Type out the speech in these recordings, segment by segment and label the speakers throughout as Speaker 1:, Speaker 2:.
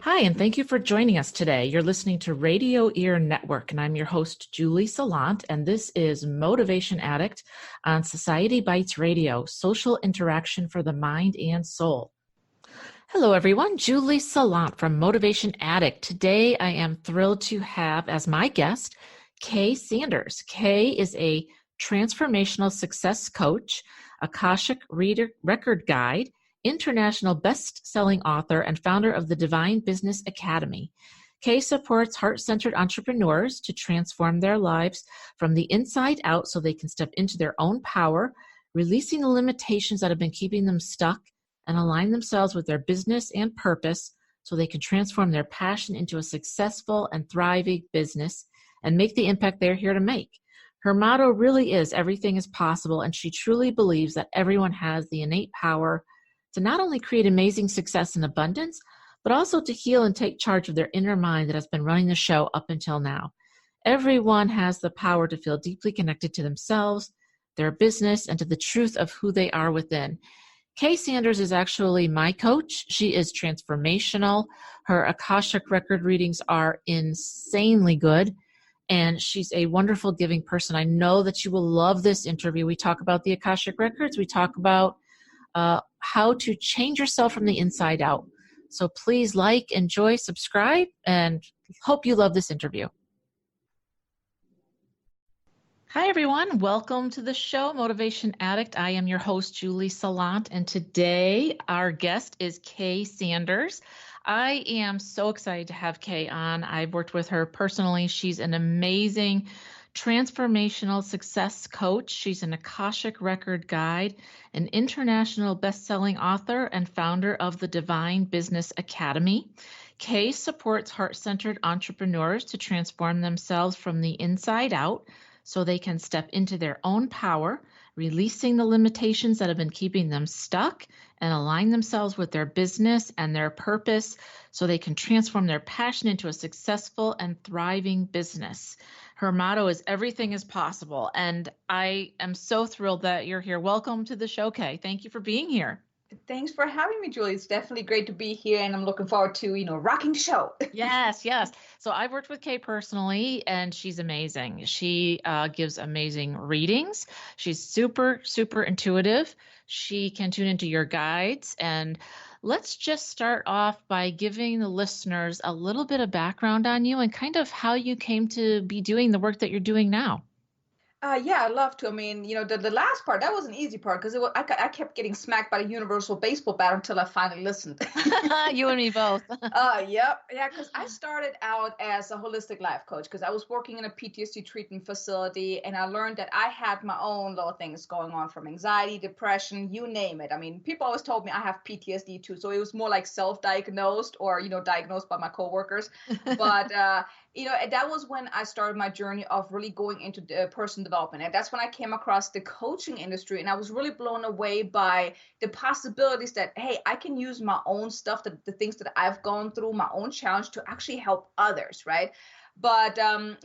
Speaker 1: Hi, and thank you for joining us today. You're listening to Radio Ear Network, and I'm your host, Julie Salant, and this is Motivation Addict on Society Bites Radio, social interaction for the mind and soul. Hello, everyone. Julie Salant from Motivation Addict. Today, I am thrilled to have as my guest, Kay Sanders. Kay is a transformational success coach, Akashic record guide, international best-selling author, and founder of the Divine Business Academy. Kay supports heart-centered entrepreneurs to transform their lives from the inside out so they can step into their own power, releasing the limitations that have been keeping them stuck, and align themselves with their business and purpose so they can transform their passion into a successful and thriving business and make the impact they're here to make. Her motto really is everything is possible, and she truly believes that everyone has the innate power to not only create amazing success and abundance, but also to heal and take charge of their inner mind that has been running the show up until now. Everyone has the power to feel deeply connected to themselves, their business, and to the truth of who they are within. Kay Sanders is actually my coach. She is transformational. Her Akashic record readings are insanely good, and she's a wonderful, giving person. I know that you will love this interview. We talk about the Akashic records. We talk about how to change yourself from the inside out. So please like, enjoy, subscribe, and hope you love this interview. Hi, everyone. Welcome to the show, Motivation Addict. I am your host, Julie Salant, and today our guest is Kay Sanders. I am so excited to have Kay on. I've worked with her personally. She's an amazing transformational success coach. She's an Akashic record guide, an international best-selling author, and founder of the Divine Business Academy. Kay supports heart-centered entrepreneurs to transform themselves from the inside out so they can step into their own power, releasing the limitations that have been keeping them stuck, and align themselves with their business and their purpose so they can transform their passion into a successful and thriving business. Her motto is everything is possible, and I am so thrilled that you're here. Welcome to the show, Kay. Thank you for being here.
Speaker 2: Thanks for having me, Julie. It's definitely great to be here, and I'm looking forward to, rocking the show.
Speaker 1: Yes. So I've worked with Kay personally, and she's amazing. She gives amazing readings. She's super, super intuitive. She can tune into your guides. And let's just start off by giving the listeners a little bit of background on you and kind of how you came to be doing the work that you're doing now.
Speaker 2: Yeah, I'd love to. I mean, the last part, that was an easy part because I kept getting smacked by the universal baseball bat until I finally listened.
Speaker 1: You and me both.
Speaker 2: Yep. Yeah, because I started out as a holistic life coach because I was working in a PTSD treatment facility, and I learned that I had my own little things going on, from anxiety, depression, you name it. I mean, people always told me I have PTSD too, so it was more like self-diagnosed or, diagnosed by my coworkers. But that was when I started my journey of really going into personal development. And that's when I came across the coaching industry. And I was really blown away by the possibilities that, hey, I can use my own stuff, the things that I've gone through, my own challenge to actually help others, right? But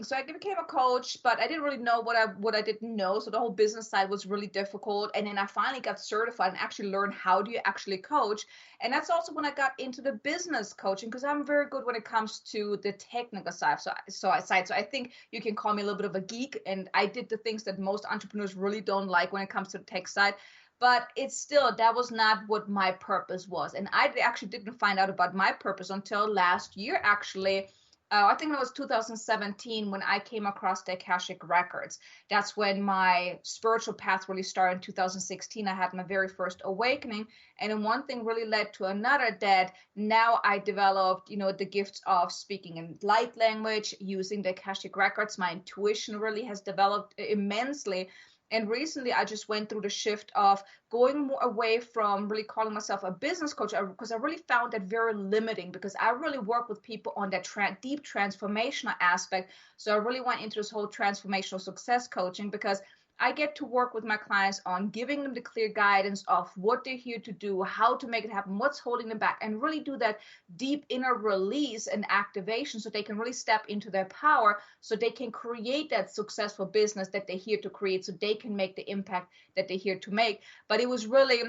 Speaker 2: so I became a coach, but I didn't really know what I didn't know. So the whole business side was really difficult. And then I finally got certified and actually learned how do you actually coach. And that's also when I got into the business coaching, because I'm very good when it comes to the technical side. So I think you can call me a little bit of a geek. And I did the things that most entrepreneurs really don't like when it comes to the tech side. But that was not what my purpose was. And I actually didn't find out about my purpose until last year, actually. I think it was 2017 when I came across the Akashic records. That's when my spiritual path really started. In 2016, I had my very first awakening. And then one thing really led to another, that now I developed, the gifts of speaking in light language, using the Akashic records. My intuition really has developed immensely. And recently, I just went through the shift of going more away from really calling myself a business coach, because I really found that very limiting, because I really work with people on that deep transformational aspect. So I really went into this whole transformational success coaching, because I get to work with my clients on giving them the clear guidance of what they're here to do, how to make it happen, what's holding them back, and really do that deep inner release and activation so they can really step into their power, so they can create that successful business that they're here to create, so they can make the impact that they're here to make. But it was really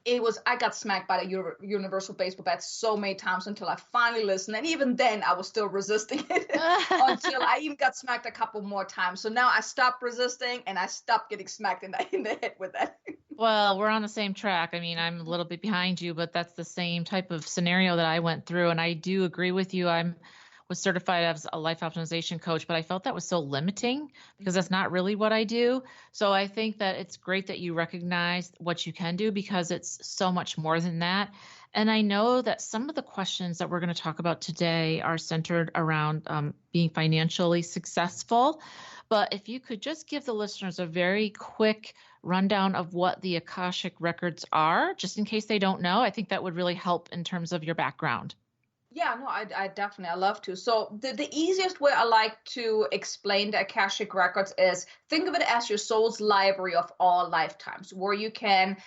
Speaker 2: I got smacked by the universal baseball bat so many times until I finally listened. And even then I was still resisting it until I even got smacked a couple more times. So now I stopped resisting and I stopped getting smacked in the head with that.
Speaker 1: Well, we're on the same track. I mean, I'm a little bit behind you, but that's the same type of scenario that I went through. And I do agree with you. Was certified as a life optimization coach, but I felt that was so limiting because that's not really what I do. So I think that it's great that you recognize what you can do because it's so much more than that. And I know that some of the questions that we're going to talk about today are centered around being financially successful. But if you could just give the listeners a very quick rundown of what the Akashic records are, just in case they don't know, I think that would really help in terms of your background.
Speaker 2: Yeah, no, I definitely, I love to. So the easiest way I like to explain the Akashic Records is think of it as your soul's library of all lifetimes, where you can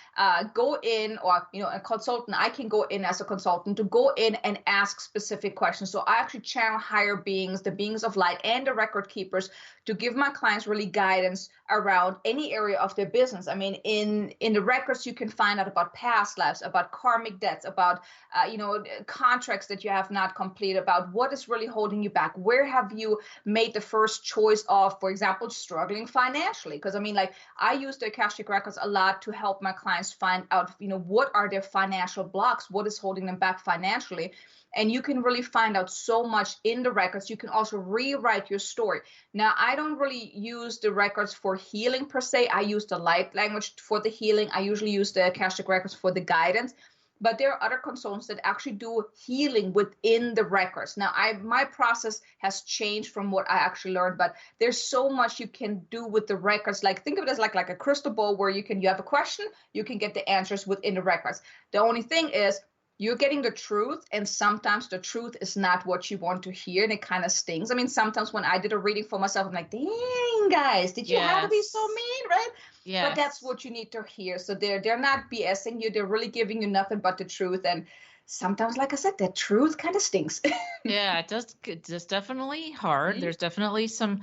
Speaker 2: go in, or, a consultant, I can go in as a consultant to go in and ask specific questions. So I actually channel higher beings, the beings of light and the record keepers to give my clients really guidance around any area of their business. I mean, in the records, you can find out about past lives, about karmic debts, about, contracts that you have not completed, about what is really holding you back. Where have you made the first choice of, for example, struggling financially? Because I mean, like, I use the Akashic Records a lot to help my clients find out, what are their financial blocks? What is holding them back financially? And you can really find out so much in the records. You can also rewrite your story. Now, I don't really use the records for healing per se. I use the light language for the healing. I usually use the Akashic Records for the guidance. But there are other consultants that actually do healing within the records. Now, my process has changed from what I actually learned, but there's so much you can do with the records. Like, think of it as like a crystal ball where you have a question, you can get the answers within the records. The only thing is, you're getting the truth, and sometimes the truth is not what you want to hear, and it kind of stings. I mean, sometimes when I did a reading for myself, I'm like, dang, guys, did you have to be so mean, right?
Speaker 1: Yes.
Speaker 2: But that's what you need to hear. So they're not BSing you. They're really giving you nothing but the truth. And sometimes, like I said, the truth kind of stinks.
Speaker 1: Yeah, it does. It's definitely hard. Mm-hmm. There's definitely some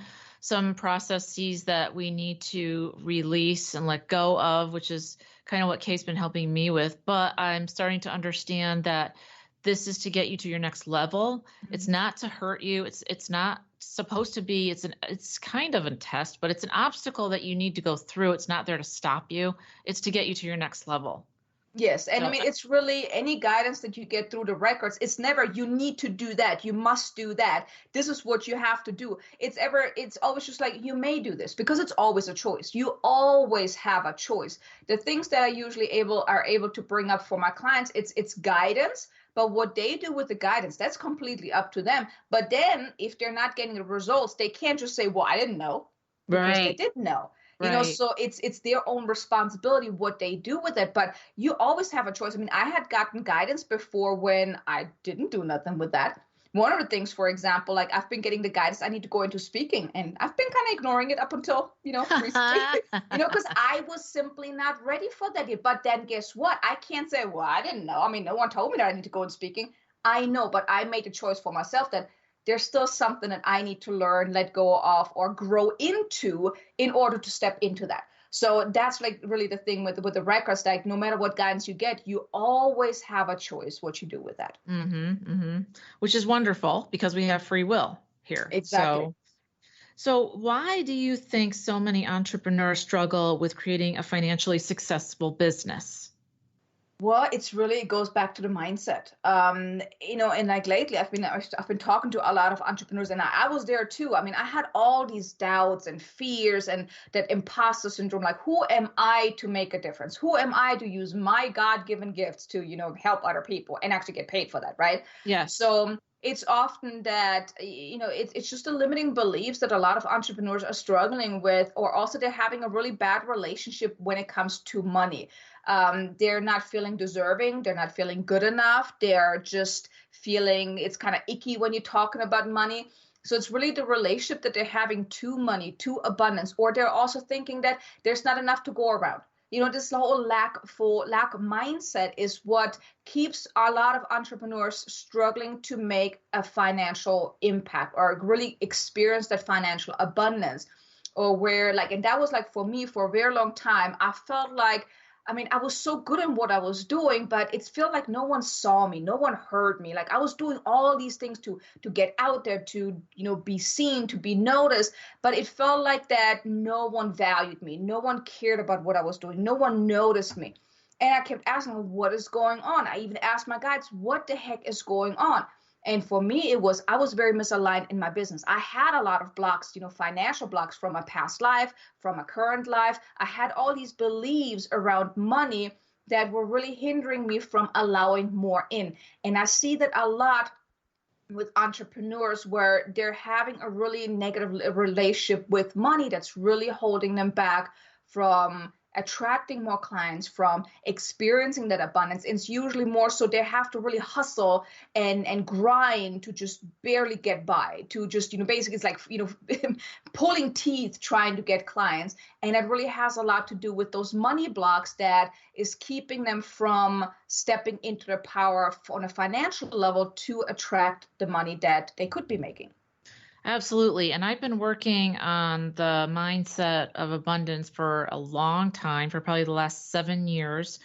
Speaker 1: processes that we need to release and let go of, which is kind of what Kay's been helping me with. But I'm starting to understand that this is to get you to your next level. Mm-hmm. It's not to hurt you. It's not supposed to be. It's kind of a test, but it's an obstacle that you need to go through. It's not there to stop you. It's to get you to your next level.
Speaker 2: Yes. And I mean, it's really any guidance that you get through the records. It's never, you need to do that. You must do that. This is what you have to do. It's always just like, you may do this, because it's always a choice. You always have a choice. The things that I usually are able to bring up for my clients, it's guidance. But what they do with the guidance, that's completely up to them. But then if they're not getting the results, they can't just say, well, I didn't know. Because they didn't know. So it's their own responsibility what they do with it. But you always have a choice. I mean, I had gotten guidance before when I didn't do nothing with that. One of the things, for example, like, I've been getting the guidance, I need to go into speaking, and I've been kind of ignoring it up until, recently, because I was simply not ready for that yet. But then guess what? I can't say, well, I didn't know. I mean, no one told me that I need to go in speaking. I know, but I made a choice for myself that there's still something that I need to learn, let go of, or grow into in order to step into that. So that's like really the thing with the records, like, no matter what guidance you get, you always have a choice what you do with that.
Speaker 1: Mm-hmm, mm-hmm. Which is wonderful because we have free will here.
Speaker 2: Exactly.
Speaker 1: So why do you think so many entrepreneurs struggle with creating a financially successful business?
Speaker 2: Well, it goes back to the mindset. And like lately I've been talking to a lot of entrepreneurs, and I was there too. I mean, I had all these doubts and fears and that imposter syndrome, like, who am I to make a difference? Who am I to use my God-given gifts to, help other people and actually get paid for that, right?
Speaker 1: Yeah.
Speaker 2: So it's often that, it's just the limiting beliefs that a lot of entrepreneurs are struggling with, or also they're having a really bad relationship when it comes to money. They're not feeling deserving. They're not feeling good enough. They're just feeling it's kind of icky when you're talking about money. So it's really the relationship that they're having to money, to abundance, or they're also thinking that there's not enough to go around. This whole lack mindset is what keeps a lot of entrepreneurs struggling to make a financial impact or really experience that financial abundance, or where, like, and that was like for me for a very long time, I felt like I mean, I was so good in what I was doing, but it felt like no one saw me, no one heard me. Like I was doing all these things to get out there, to, be seen, to be noticed, but it felt like that no one valued me, no one cared about what I was doing, no one noticed me. And I kept asking, what is going on? I even asked my guides, what the heck is going on? And for me, I was very misaligned in my business. I had a lot of blocks, financial blocks from my past life, from my current life. I had all these beliefs around money that were really hindering me from allowing more in. And I see that a lot with entrepreneurs where they're having a really negative relationship with money that's really holding them back from attracting more clients, from experiencing that abundance. It's usually more so they have to really hustle and grind to just barely get by, to just, basically it's like, pulling teeth trying to get clients. And it really has a lot to do with those money blocks that is keeping them from stepping into their power on a financial level to attract the money that they could be making.
Speaker 1: Absolutely. And I've been working on the mindset of abundance for a long time, for probably the last 7 years.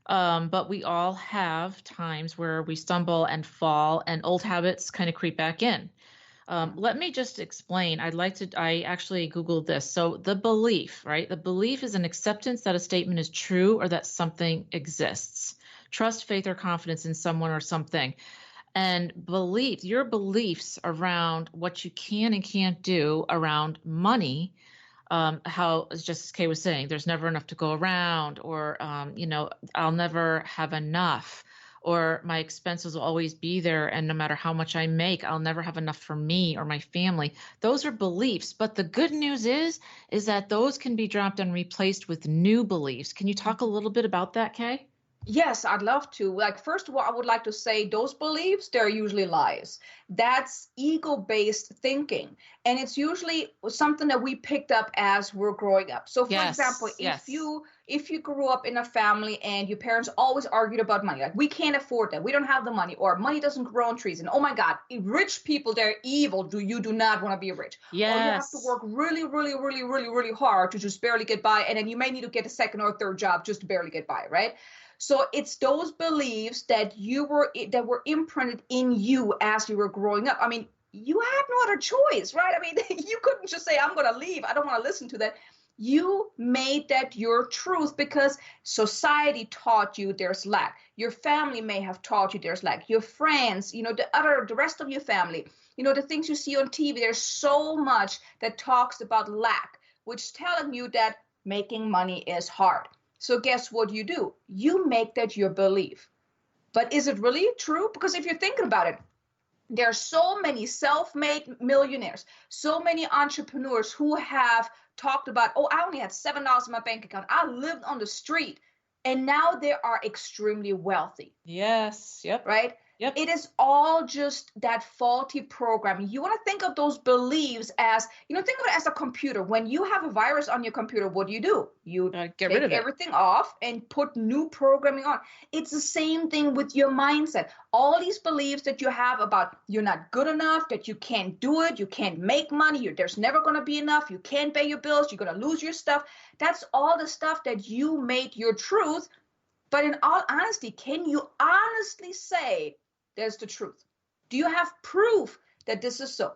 Speaker 1: But we all have times where we stumble and fall and old habits kind of creep back in. Let me just explain. I actually Googled this. So the belief, right? The belief is an acceptance that a statement is true or that something exists. Trust, faith, or confidence in someone or something. And your beliefs around what you can and can't do around money, how, as Justice Kay was saying, there's never enough to go around, or, I'll never have enough, or my expenses will always be there. And no matter how much I make, I'll never have enough for me or my family. Those are beliefs. But the good news is that those can be dropped and replaced with new beliefs. Can you talk a little bit about that, Kay?
Speaker 2: Yes, I'd love to. Like, first of all, I would like to say those beliefs, they're usually lies. That's ego-based thinking. And it's usually something that we picked up as we're growing up. So for example, if you grew up in a family and your parents always argued about money, like we can't afford that, we don't have the money, or money doesn't grow on trees, and oh my God, rich people, they're evil. You do not want to be rich.
Speaker 1: Yes.
Speaker 2: Or you have to work really, really, really, really, really hard to just barely get by, and then you may need to get a second or third job just to barely get by, right? So it's those beliefs that were imprinted in you as you were growing up. I mean, you had no other choice, right? I mean, you couldn't just say, I'm going to leave. I don't want to listen to that. You made that your truth because society taught you there's lack. Your family may have taught you there's lack. Your friends, the rest of your family, the things you see on TV, there's so much that talks about lack, which is telling you that making money is hard. So guess what you do? You make that your belief. But is it really true? Because if you're thinking about it, there are so many self-made millionaires, so many entrepreneurs who have talked about, oh, I only had $7 in my bank account. I lived on the street. And now they are extremely wealthy.
Speaker 1: Yes. Yep.
Speaker 2: Right?
Speaker 1: Yep.
Speaker 2: It is all just that faulty programming. You want to think of those beliefs as, think of it as a computer. When you have a virus on your computer, what do? You
Speaker 1: get rid of
Speaker 2: everything off and put new programming on. It's the same thing with your mindset. All these beliefs that you have about you're not good enough, that you can't do it, you can't make money, there's never going to be enough, you can't pay your bills, you're going to lose your stuff. That's all the stuff that you made your truth. But in all honesty, can you honestly say there's the truth? Do you have proof that this is so?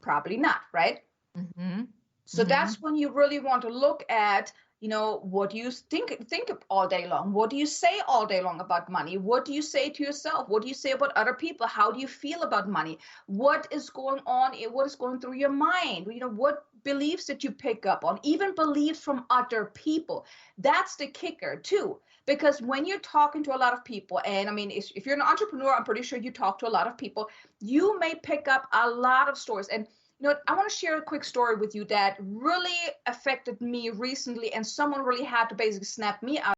Speaker 2: Probably not, right?
Speaker 1: Mm-hmm.
Speaker 2: So that's when you really want to look at, what do you think of all day long? What do you say all day long about money? What do you say to yourself? What do you say about other people? How do you feel about money? What is going on? What is going through your mind? What beliefs that you pick up on, even beliefs from other people. That's the kicker too. Because when you're talking to a lot of people, and I mean, if you're an entrepreneur, I'm pretty sure you talk to a lot of people, you may pick up a lot of stories. And I want to share a quick story with you that really affected me recently, and someone really had to basically snap me out